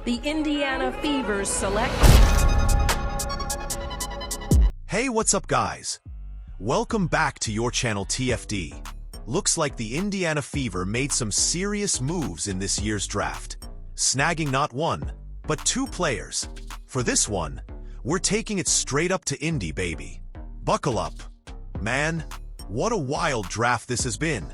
The Indiana Fever select. Hey, what's up, guys? Welcome back to your channel TFD. Looks like the Indiana Fever made some serious moves in this year's draft, snagging not one, but two players. For this one, we're taking it straight up to Indy, baby. Buckle up. Man, what a wild draft this has been.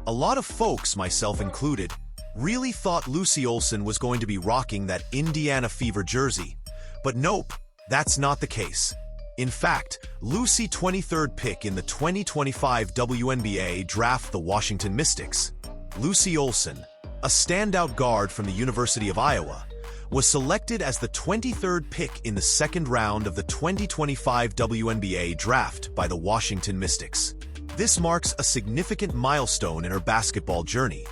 A lot of folks, myself included, really thought Lucy Olson was going to be rocking that Indiana Fever jersey. But nope, that's not the case. In fact, Lucy 23rd pick in the 2025 WNBA draft the Washington Mystics. Lucy Olson, a standout guard from the University of Iowa, was selected as the 23rd pick in the second round of the 2025 WNBA draft by the Washington Mystics. This marks a significant milestone in her basketball journey,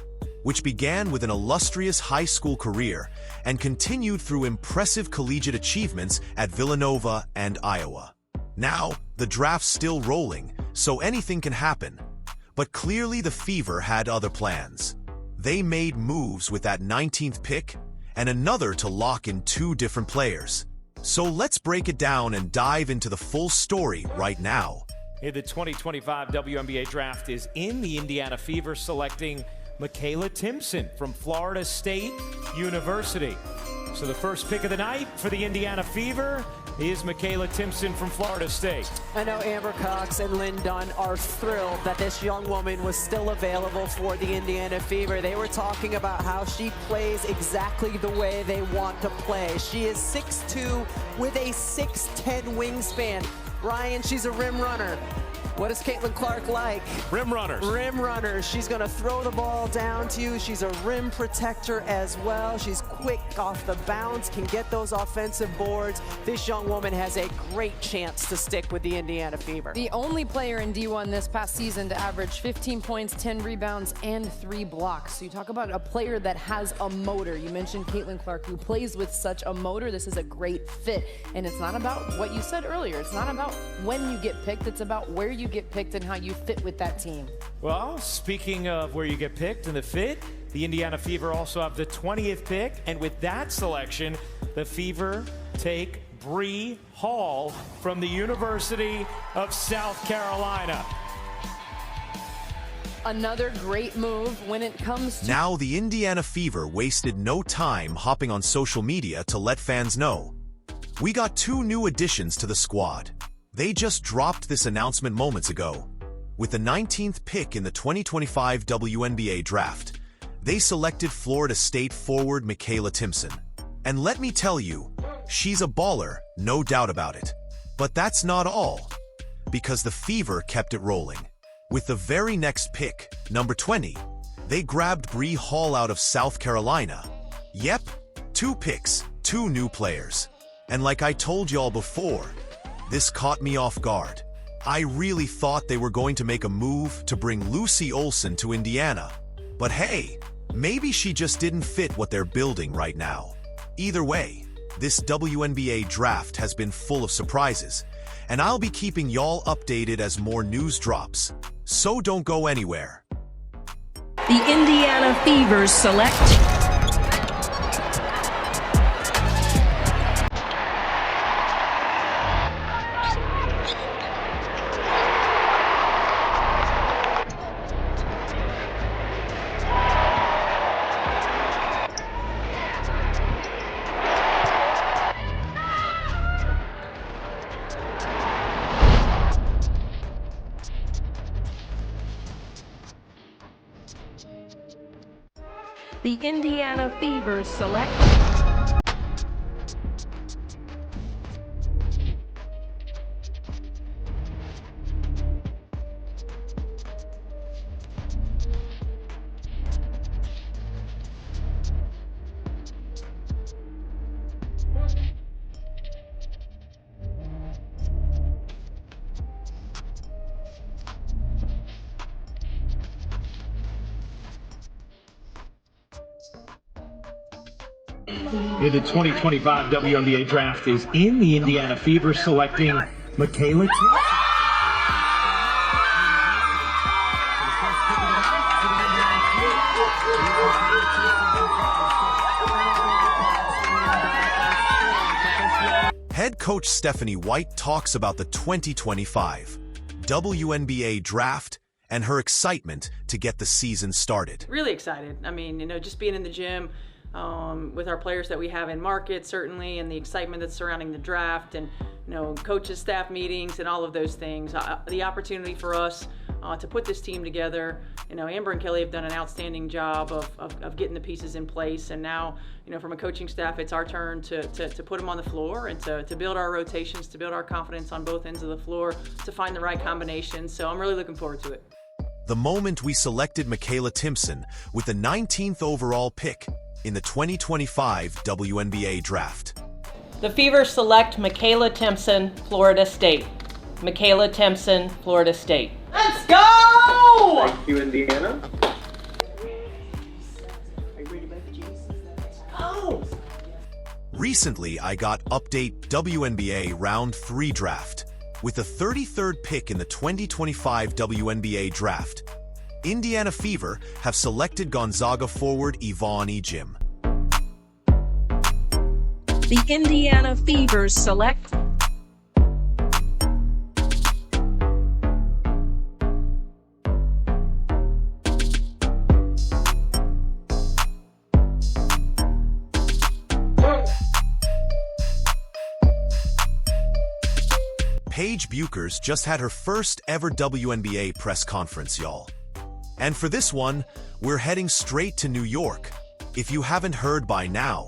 which began with an illustrious high school career and continued through impressive collegiate achievements at Villanova and Iowa. Now, the draft's still rolling, so anything can happen. But clearly the Fever had other plans. They made moves with that 19th pick and another to lock in two different players. So let's break it down and dive into the full story right now. The 2025 WNBA draft is in. The Indiana Fever selecting Michaela Timson from Florida State University. So the first pick of the night for the Indiana Fever is Michaela Timson from Florida State. I know Amber Cox and Lynn Dunn are thrilled that this young woman was still available for the Indiana Fever. They were talking about how she plays exactly the way they want to play. She is 6'2" with a 6'10" wingspan. Ryan, she's a rim runner. What is Caitlin Clark like? Rim runners. Rim runners. She's going to throw the ball down to you. She's a rim protector as well. She's quick off the bounce, can get those offensive boards. This young woman has a great chance to stick with the Indiana Fever. The only player in D1 this past season to average 15 points, 10 rebounds, and 3 blocks. So you talk about a player that has a motor. You mentioned Caitlin Clark, who plays with such a motor. This is a great fit. And it's not about what you said earlier. It's not about when you get picked. It's about where you get picked and how you fit with that team. Well, speaking of where you get picked and the fit, the Indiana Fever also have the 20th pick, and with that selection, the Fever take Bree Hall from the University of South Carolina. Another great move when it comes to... Now the Indiana Fever wasted no time hopping on social media to let fans know. We got two new additions to the squad. They just dropped this announcement moments ago. With the 19th pick in the 2025 WNBA draft, they selected Florida State forward Michaela Timson. And let me tell you, she's a baller, no doubt about it. But that's not all, because the Fever kept it rolling. With the very next pick, number 20, they grabbed Bree Hall out of South Carolina. Yep, 2 picks, 2 new players. And like I told y'all before, this caught me off guard. I really thought they were going to make a move to bring Lucy Olson to Indiana. But hey, maybe she just didn't fit what they're building right now. Either way, this WNBA draft has been full of surprises, and I'll be keeping y'all updated as more news drops. So don't go anywhere. The Indiana Fever select. The Indiana Fever select. The 2025 WNBA draft is in. The Indiana Fever selecting Michaela Timson. Head coach Stephanie White talks about the 2025 WNBA draft and her excitement to get the season started. Really excited. I mean, just being in the gym with our players that we have in market, certainly, and the excitement that's surrounding the draft, and coaches, staff meetings, and all of those things. The opportunity for us to put this team together. Amber and Kelly have done an outstanding job of getting the pieces in place, and now, from a coaching staff, it's our turn to put them on the floor and to build our rotations, to build our confidence on both ends of the floor, to find the right combinations. So I'm really looking forward to it. The moment we selected Michaela Timson with the 19th overall pick in the 2025 WNBA draft. The Fever select Michaela Timson, Florida State. Michaela Timson, Florida State. Let's go! Thank you, Indiana. Recently, I got update WNBA Round 3 draft. With the 33rd pick in the 2025 WNBA draft, Indiana Fever have selected Gonzaga forward Yvonne Ejim. The Indiana Fever select Paige Bueckers just had her first ever WNBA press conference, y'all. And for this one, we're heading straight to New York. If you haven't heard by now,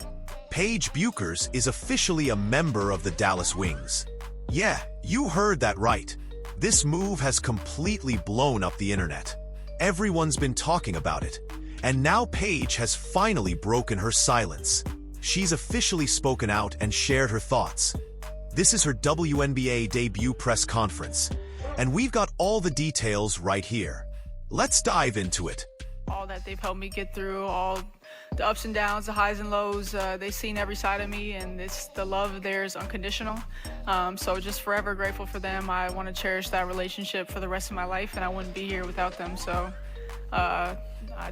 Paige Bueckers is officially a member of the Dallas Wings. Yeah, you heard that right. This move has completely blown up the internet. Everyone's been talking about it. And now Paige has finally broken her silence. She's officially spoken out and shared her thoughts. This is her WNBA debut press conference, and we've got all the details right here. Let's dive into it. All that they've helped me get through, all the ups and downs, the highs and lows, they've seen every side of me, and the love there is unconditional. So just forever grateful for them. I want to cherish that relationship for the rest of my life, and I wouldn't be here without them. So I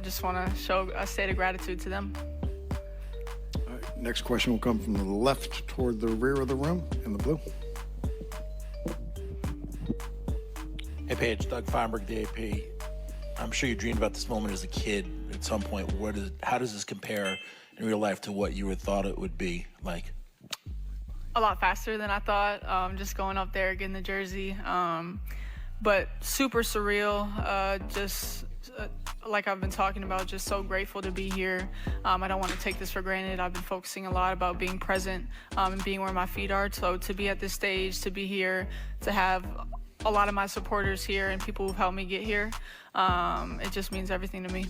just want to show a state of gratitude to them. Next question will come from the left toward the rear of the room in the blue. Hey Paige, Doug Feinberg, DAP. I'm sure you dreamed about this moment as a kid at some point. How does this compare in real life to what you thought it would be like? A lot faster than I thought, just going up there, getting the jersey. But super surreal, like I've been talking about, just so grateful to be here. I don't want to take this for granted. I've been focusing a lot about being present and being where my feet are. So to be at this stage, to be here, to have a lot of my supporters here and people who've helped me get here, it just means everything to me.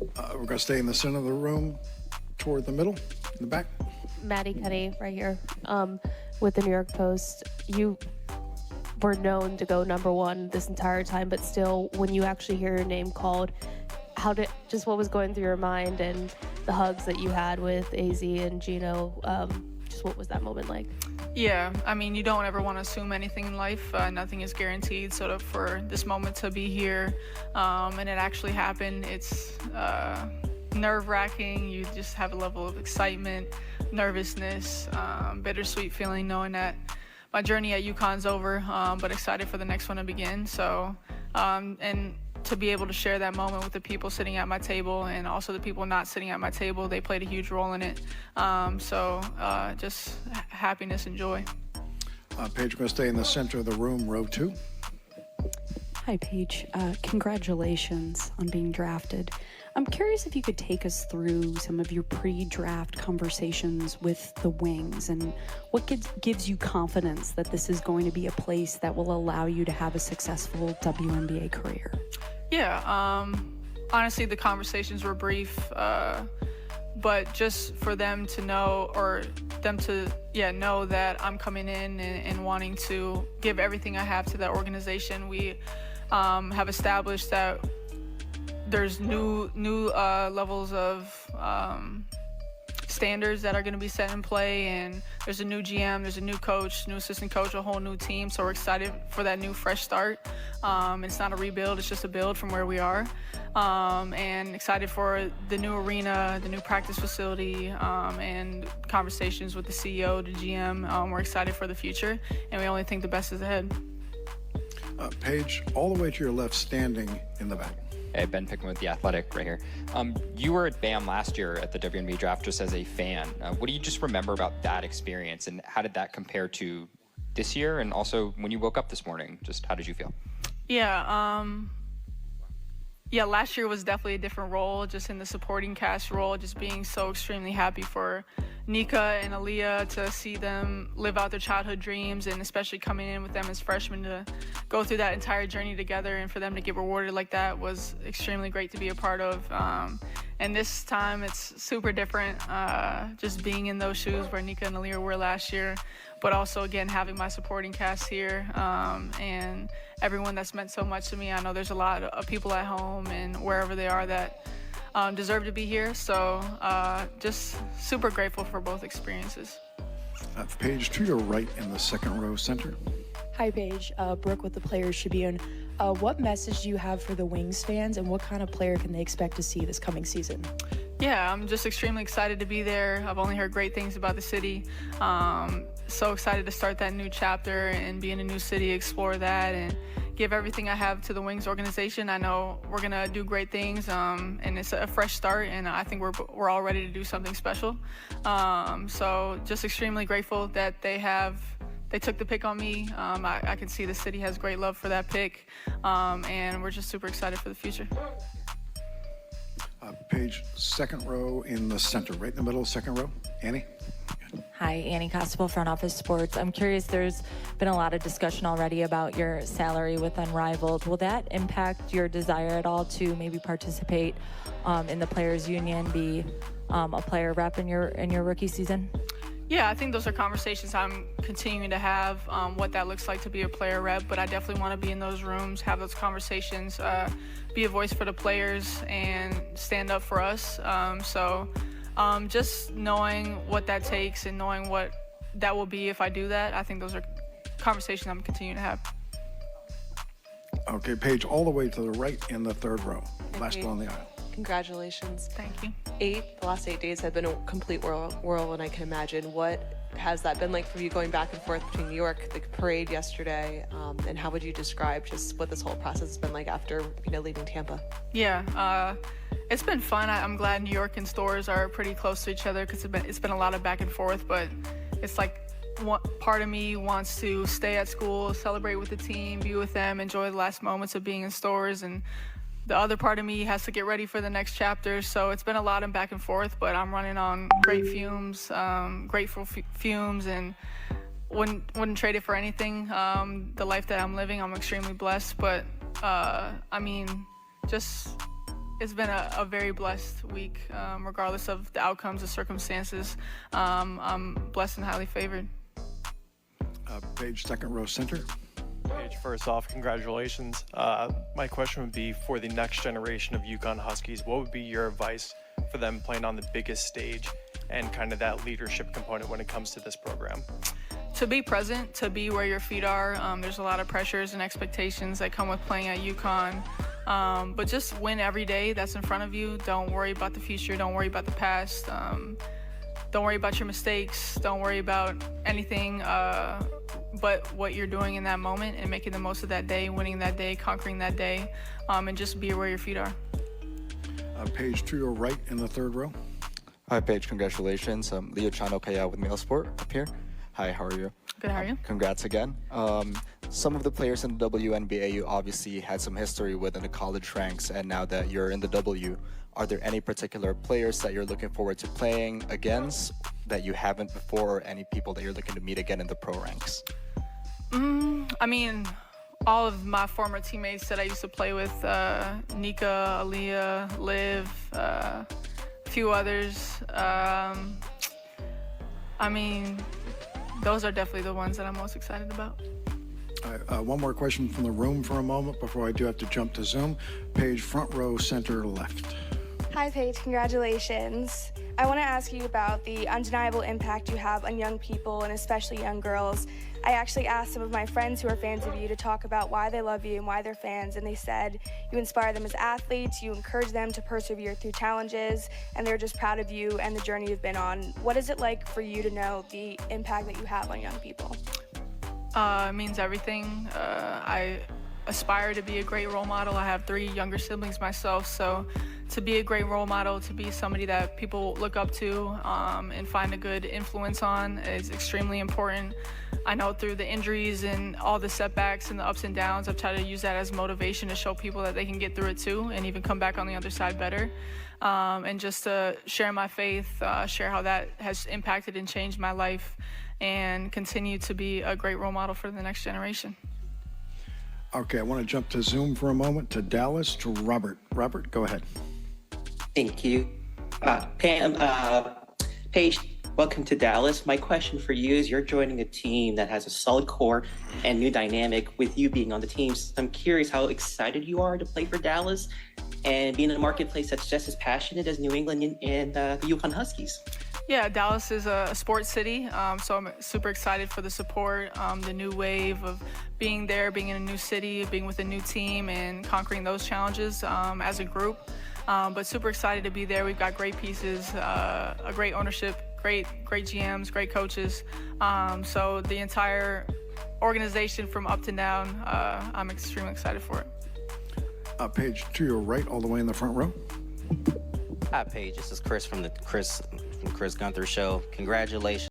We're going to stay in the center of the room toward the middle, in the back. Maddie Cuddy right here with the New York Post. You were known to go #1 this entire time, but still, when you actually hear your name called, what was going through your mind, and the hugs that you had with AZ and Gino, just what was that moment like? Yeah, I mean, you don't ever want to assume anything in life. Nothing is guaranteed. So for this moment to be here and it actually happened, it's nerve-wracking. You just have a level of excitement, nervousness, bittersweet feeling knowing that my journey at UConn's over, but excited for the next one to begin. So, and to be able to share that moment with the people sitting at my table and also the people not sitting at my table, they played a huge role in it. Just happiness and joy. Paige, we're going to stay in the center of the room, row 2. Hi, Paige. Congratulations on being drafted. I'm curious if you could take us through some of your pre-draft conversations with the Wings and what gives you confidence that this is going to be a place that will allow you to have a successful WNBA career. Yeah, honestly, the conversations were brief, but just for them to know, or them to know that I'm coming in and wanting to give everything I have to that organization. We have established that there's new levels of standards that are going to be set in play, and there's a new GM, there's a new coach, new assistant coach, a whole new team. So we're excited for that new fresh start. It's not a rebuild, it's just a build from where we are. and excited for the new arena, the new practice facility, and conversations with the CEO, the GM. We're excited for the future, and we only think the best is ahead. Paige, all the way to your left, standing in the back. Hey, Ben Pickman with The Athletic right here. You were at BAM last year at the WNBA draft just as a fan. What do you just remember about that experience, and how did that compare to this year? And also, when you woke up this morning, just how did you feel? Yeah, last year was definitely a different role, just in the supporting cast role, just being so extremely happy for Nika and Aaliyah to see them live out their childhood dreams, and especially coming in with them as freshmen to go through that entire journey together, and for them to get rewarded like that was extremely great to be a part of. And this time it's super different, just being in those shoes where Nika and Aaliyah were last year, but also again having my supporting cast here, and everyone that's meant so much to me. I know there's a lot of people at home and wherever they are that deserve to be here, so just super grateful for both experiences. Paige, to your right in the second row center. Hi Paige, Brooke with the Players Tribune. What message do you have for the Wings fans, and what kind of player can they expect to see this coming season? Yeah, I'm just extremely excited to be there. I've only heard great things about the city. So excited to start that new chapter and be in a new city, explore that, and give everything I have to the Wings organization. I know we're gonna do great things, and it's a fresh start, and I think we're all ready to do something special. So just extremely grateful that they took the pick on me. I can see the city has great love for that pick, and we're just super excited for the future. Paige, second row in the center, right in the middle, second row. Annie? Hi, Annie Costable, Front Office Sports. I'm curious, there's been a lot of discussion already about your salary with Unrivaled. Will that impact your desire at all to maybe participate in the Players Union, be a player rep in your rookie season? Yeah, I think those are conversations I'm continuing to have, what that looks like to be a player rep, but I definitely want to be in those rooms, have those conversations, be a voice for the players, and stand up for us. Just knowing what that takes and knowing what that will be if I do that, I think those are conversations I'm continuing to have. Okay, Paige, all the way to the right in the third row, last one on the aisle. Congratulations. Thank you. The last 8 days have been a complete whirlwind, I can imagine. What has that been like for you, going back and forth between New York, the parade yesterday, and how would you describe just what this whole process has been like after leaving Tampa? Yeah, it's been fun. I'm glad New York and stores are pretty close to each other, because it's been a lot of back and forth, but it's like part of me wants to stay at school, celebrate with the team, be with them, enjoy the last moments of being in stores, and the other part of me has to get ready for the next chapter. So it's been a lot of back and forth, but I'm running on great fumes, grateful fumes, and wouldn't trade it for anything. The life that I'm living, I'm extremely blessed, but it's been a very blessed week, regardless of the outcomes, the circumstances. I'm blessed and highly favored. Paige, second row center. Paige, first off, congratulations. My question would be, for the next generation of UConn Huskies, what would be your advice for them playing on the biggest stage and kind of that leadership component when it comes to this program? To be present, to be where your feet are. There's a lot of pressures and expectations that come with playing at UConn. But just win every day that's in front of you. Don't worry about the future. Don't worry about the past. Don't worry about your mistakes. Don't worry about anything but what you're doing in that moment and making the most of that day, winning that day, conquering that day, and just be where your feet are. Paige, to your right in the third row. Hi, Paige. Congratulations. I'm Leo Chanokaya with Mailsport up here. Hi, how are you? Good, how are you? Congrats again. Some of the players in the WNBA you obviously had some history with in the college ranks, and now that you're in the W, are there any particular players that you're looking forward to playing against that you haven't before, or any people that you're looking to meet again in the pro ranks? All of my former teammates that I used to play with, Nika, Aaliyah, Liv, a few others. Those are definitely the ones that I'm most excited about. One more question from the room for a moment before I do have to jump to Zoom. Paige, front row, center left. Hi, Paige. Congratulations. I want to ask you about the undeniable impact you have on young people and especially young girls. I actually asked some of my friends who are fans of you to talk about why they love you and why they're fans, and they said you inspire them as athletes, you encourage them to persevere through challenges, and they're just proud of you and the journey you've been on. What is it like for you to know the impact that you have on young people? It means everything. I aspire to be a great role model. I have 3 younger siblings myself, so to be a great role model, to be somebody that people look up to and find a good influence on is extremely important. I know through the injuries and all the setbacks and the ups and downs, I've tried to use that as motivation to show people that they can get through it too and even come back on the other side better. And just to share my faith, share how that has impacted and changed my life, and continue to be a great role model for the next generation. Okay, I want to jump to Zoom for a moment, to Dallas, to Robert. Robert, go ahead. Thank you. Paige, welcome to Dallas. My question for you is, you're joining a team that has a solid core and new dynamic with you being on the team. So I'm curious how excited you are to play for Dallas and being in a marketplace that's just as passionate as New England and the UConn Huskies. Yeah, Dallas is a sports city, so I'm super excited for the support, the new wave of being there, being in a new city, being with a new team, and conquering those challenges as a group. But super excited to be there. We've got great pieces, a great ownership, great GMs, great coaches. So the entire organization from up to down, I'm extremely excited for it. Paige, to your right, all the way in the front row. Hi, Paige. This is Chris from the Chris Gunther Show. Congratulations